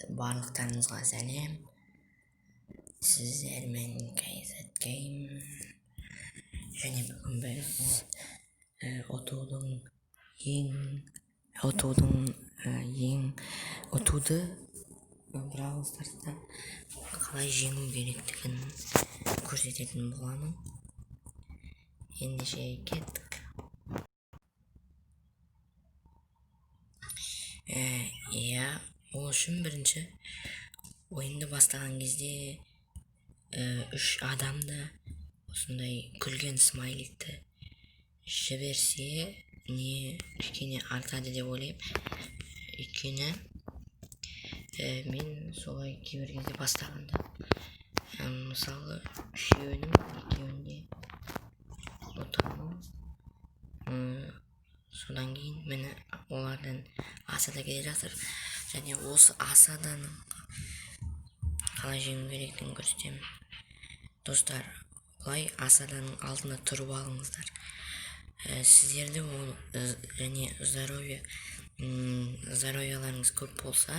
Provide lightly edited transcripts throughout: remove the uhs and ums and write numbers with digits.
Барлықтарыңызға сәлем. Сіздермен KZ Game. Және бүгін біз ұтуды Brawl Stars'та қалай жеңу керектігін көрсететін боламын. Ендеше кеттік. Ол үшін бірінші ойынды бастаған кезде 3 адамды осындай күлген смайликті жіберсе не кішкене артады деп ойлаймын. Өйткені мен солай кейбір кезде бастағанда мысалы екеуінде ұтамын. Содан кейін мені олардан асада келе жатыр. Және осы асадан қалай жеңу керектігін көрсетемін. Достар, бұлай асаданың алдына тұрып алыңыздар. Сіздерде ол және здоровьяларыңыз көп болса,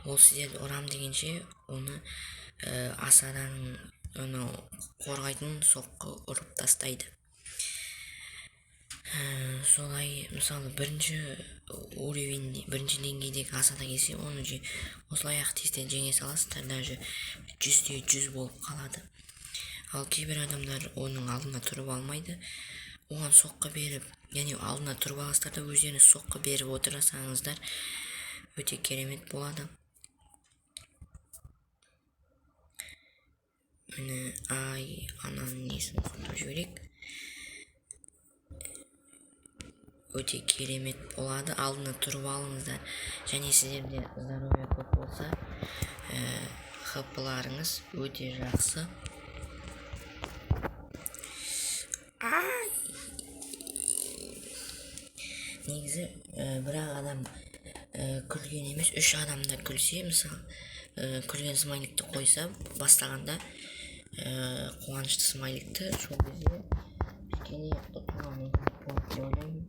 ол сіздерді ұрам дегенше оны асаданың қорғайтын соққы ұрып тастайды. Солай мысалы бірінші деңгейдегі асада келсе, оны осылай ақ тез жеңе саласыздар, даже 100-те 100 болып қалады. Ал кейбір адамдар оның алдына тұрып алмайды. Оған соққы беріп, яғни алдына тұрып аласыздар да өздеріңіз соққы беріп отырсаңыздар өте керемет болады. Міне ананың несін құттап жіберейік. Өте керемет болады, алдына тұрып алыңыздар. Және сіздерде здоровья көп болса, хп-ларыңыз өте жақсы. Негізі бірақ адам күлген емес, 3 адамда күлсе, мысалы күлген смайликті қойса, бастағанда қуанышты смайликті сол кезде кішкене ұтуға мүмкіндік болады деп ойлаймын.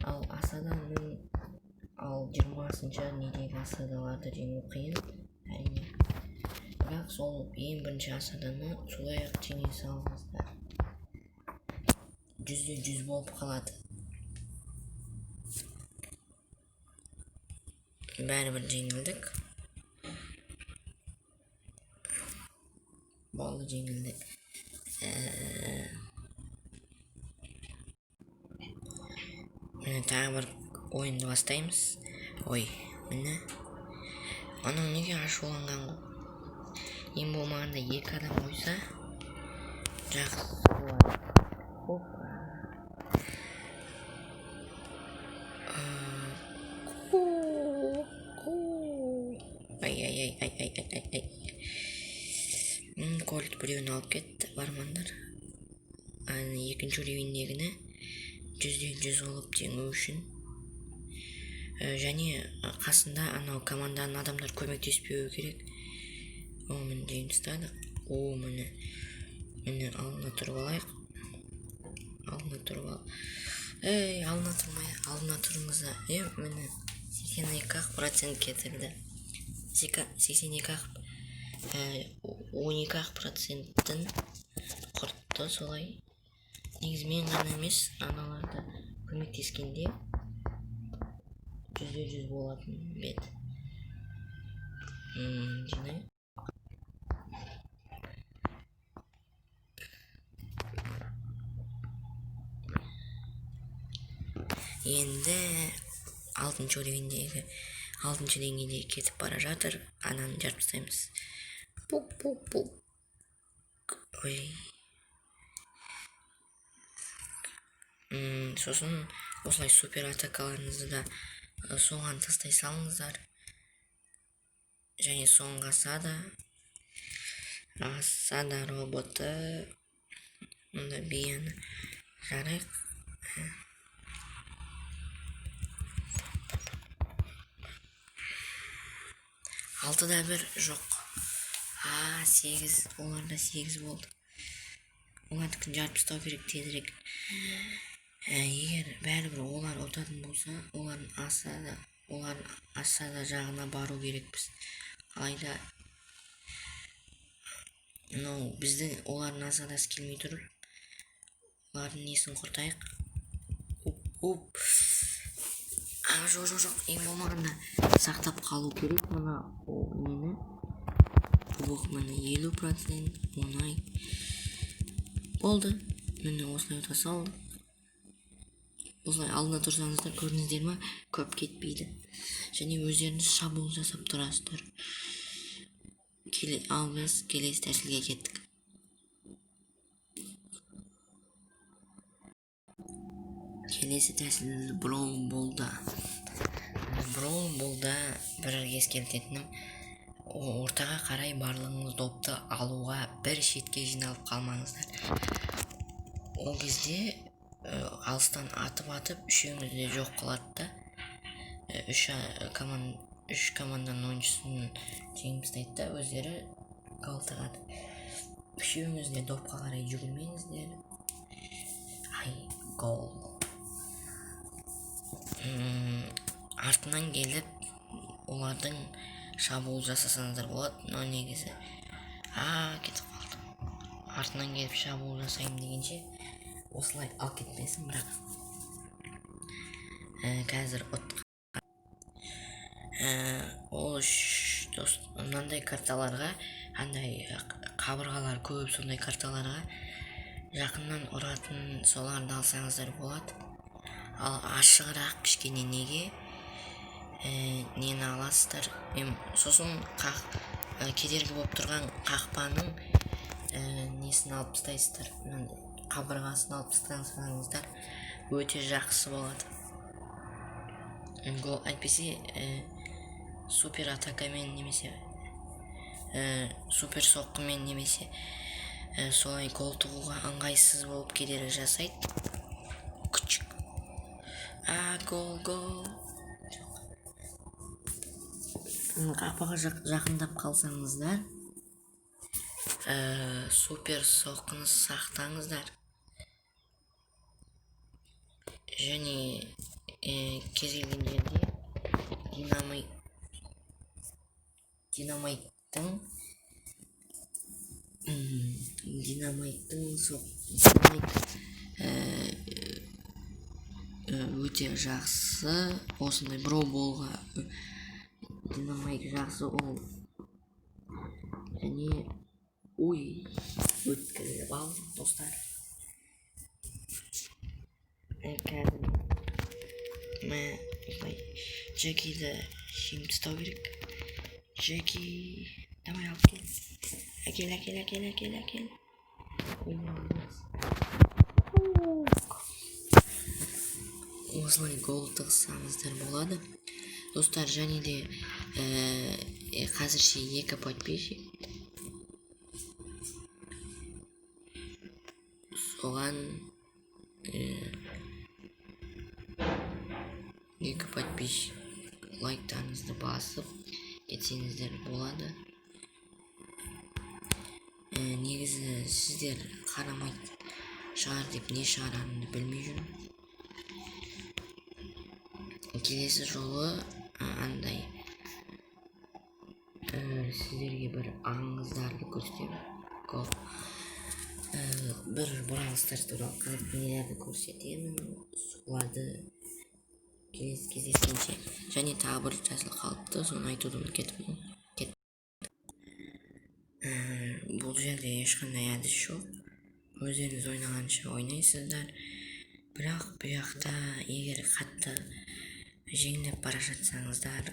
Ал асадан 20-ші недегі асадаларды жеңу қиын, әрине. Бірақ сол ең бірінші асаданы солай ақ жеңе салыңыздар. 100-те 100 болып қалады. Бәрібір жеңілдік. Болды, жеңілдік. Тағы бір ойынды бастаймыз. Міне. Аның неге ашуланған ғой? Ең болмағанда 2 адам ойса жақсы болады. Кольт біреуін алып кетті, бармандар. Екінші уровендегіні 100-те 100 болып жеңу үшін. Және қасында анау команданың адамдар көмектеспеуі керек. Міне жеңістады. Міне алдына тұрып алайық. Алдына тұрып ал. Алдына тұрыңызда. Міне 82% кетірді. 12%-ін құртты солай. Негіз мен ғана емес, аналарда көмектескенде 100-те 100 болатын бет. Жинай. Енді 6-шы уровендегі 6-шы деңгейде кетіп бара жатыр. Ананы жарып тастаймыз. Пук. Сосын осылай супер атакаларыңызды да соған тастай салыңыздар. Және соңғы асада роботы мұнда бияны жарайық. Алтыда бір жоқ. 8, оларда 8 болды. Олардікін жарып тастау керек тезірек. Егер бәрібір олар ұтатын болса, олардың асада олар Ассада жағына бару керекпіз. Алайда мынау біздің олардың асадасы келмей тұрып, олардың несін құртайық. Оп. Жоқ. Ең болмағанда сақтап қалу керек мына нені. Кубок міне 50% оңай. Болды. Міне осылай өте салды. Осылай алдына тұрсаңыздар көрдіңіздер ма, көп кетпейді. Және өздеріңіз шабуыл жасап тұрасыздар. Ал біз келесі тәсілге кеттік. Келесі тәсіл Броун Боллда. Броун Боллда бір ескертетінім, ортаға қарай барлығыңыз допты алуға бір шетке жиналып қалмаңыздар. Ол кезде алыстан атып үшеуіңіз де жоқ қылады да. Үш команданың ойыншысын жеңіп тастайды да, өздері гол тығады. Үшеуіңіз де допқа қарай жүгірмеңіздер. Гол. Артынан келіп олардың шабуыл жасасаңыздар болады, но негізі кетіп қалды. Артынан келіп шабуыл жасайым дегенше осылай ал кетпесін, бірақ қазір ол мынандай карталарға, андай қабырғалар көп, сондай карталарға жақыннан ұратын соларды алсаңыздар болады. Ал ашығырақ кішкене неге нені аласыздар. Сосын кедергі болып тұрған қақпаның несін алып тастайсыздар. Қабырғасын алып тастаңыздар, өте жақсы болады. Гол әйтпесе супер атакамен немесе супер соққымен немесе солай гол тығуға ыңғайсыз болып кедергі жасайды. Күчік. Гол. Қақпаға жақындап қалсаңыздар, супер соққыны сақтаңыздар. Және кез келген жерде динамайттың өте жақсы. Осындай Броун динамайт жақсы ол. Және өткізіп алдым достар. Қазір Джекиді жеңіп тастау керек. Джеки, давай алып кел. Әкел. Осылай гол тығысаңыздар болады. Достар, және де қазірше 2 подписчик. Соған 2 подписчик лайктарыңызды басып кетсеңіздер болады. Негізі сіздер қарамайды шығар деп не шығаранымды білмей жүрмін. Келесі жолы андай сіздерге бір аңыздарды көрсетемін. Бір Бравл Старс туралы қызықты нелерді көрсетемін. Соларды келесі кездескенше. Және тағы бір тәсіл қалыпты, соны айтуды ұмытып кеттім. Бұл жерде ешқандай әдіс жоқ. Өздеріңіз ойнағанша ойнайсыздар. Бірақ бұяқта егер қатты жеңіліп бара жатсаңыздар,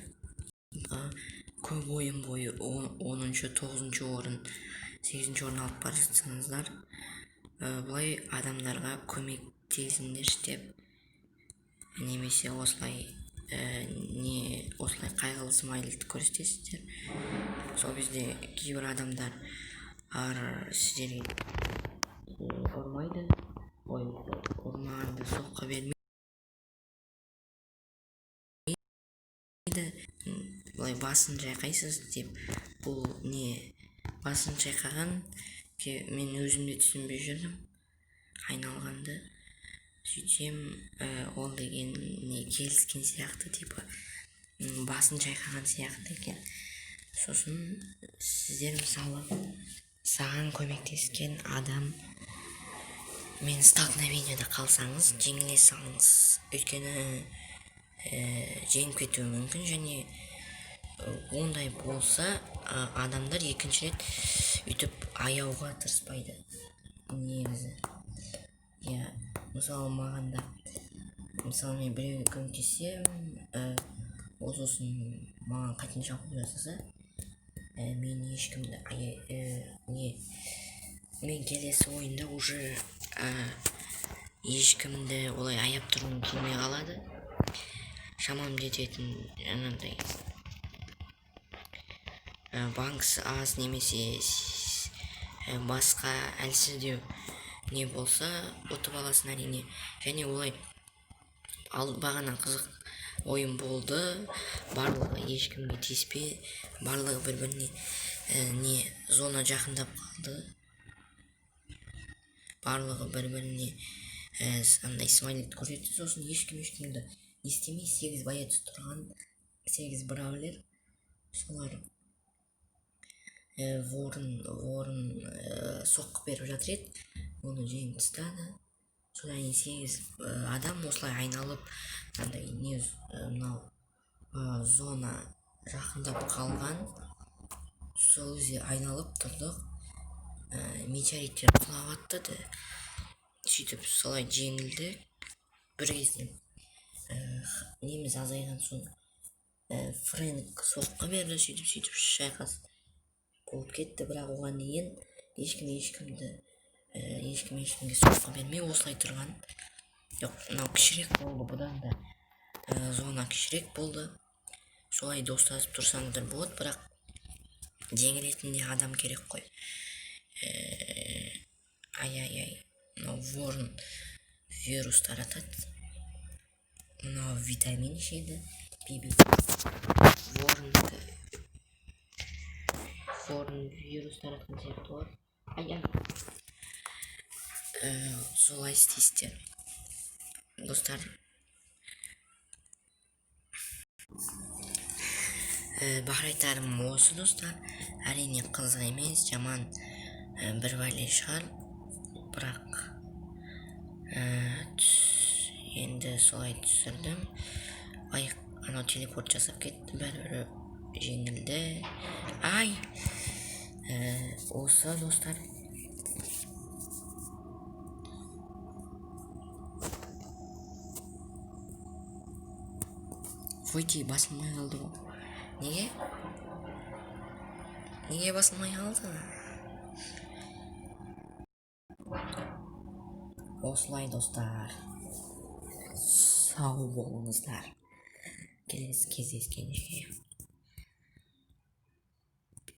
көп ойын бойы 10-шы, 9-шы орын, 8-шы орын алып бара жатсаңыздар, бұлай адамдарға көмектесіңдер деп, немесе осылай қайғылы смайликті көрсетесіздер. Сол кезде кейбір адамдар сіздерге ұрмайды, ұрмағанды соққы бермейді. Бұлай басын жайқайсыз деп, бұл не басын жайқаған мен өзімде түсінбей жүрдім айналғанды. Сөйтсем ол деген не келіскен сияқты, типа басын чайкаган сыяктуу экен. Сосын сиздер мисалы саған көмектескен адам мен столкновениеде калсаңыз жеңиле салыңыз. Өйткөнү жеңип кетүү мүмкүн және ондай болса адамдар экинчи рет үтүп аяуга тырыспайды. Негизи. Мисалы маганда мен бирөөгө көмөктессем, ол сосын мага кайтын чакыруу жасаса, мен эчкимди мен келесі оюнда уже эчкимди олай аяп тургум келмей калады. Шамам жететін жанагындай банкс аз немесе басқа әлсіздеу не болса ұтып аласың әрине. Және олай бағана қызық ойын болды, барлығы ешкімге тиіспей, барлығы бір-біріне зона жақындап қалды, барлығы бір-біріне андай смайлик көрсетті. Сосын ешкімді естемей 8 боец тұрған 8 бравлер, солар ворын соққы беріп жатыр еді, оны жеңіп тастады. Содан кейін 8 адам осылай айналып андай мынау зона жақындап қалған. Сол кезде айналып тұрдық, метеориттер құлап аттады, сөйтіп солай жеңілді. Бір кезде неміз азайған соң Фрэнк соққы берді, сөйтіп шайқас болып кетті. Бірақ оған дейін ешкім ешкімге соққы бермей осылай тұрған. Жоқ, мынау кішірек болды, бұдан да зона кішірек болды. Солай достасып тұрсаңыздар болады, бірақ жеңілетін де адам керек қой. Мынау ворон вирус таратады, мынау витамин ішеді, ворон вирус таратқан сияқты болады. Солай істейсіздер достар. Бар айтарым осы достар. Әрине қызық емес, жаман бір бәле шығар, бірақ енді солай түсірдім. Анау телепорт жасап кетті, бәрібір жеңілді. Осы достар. Войти басылмай қалды ғой. Неге басылмай қалды? Осылай достар. Сау болыңыздар. Келесі кездескенше.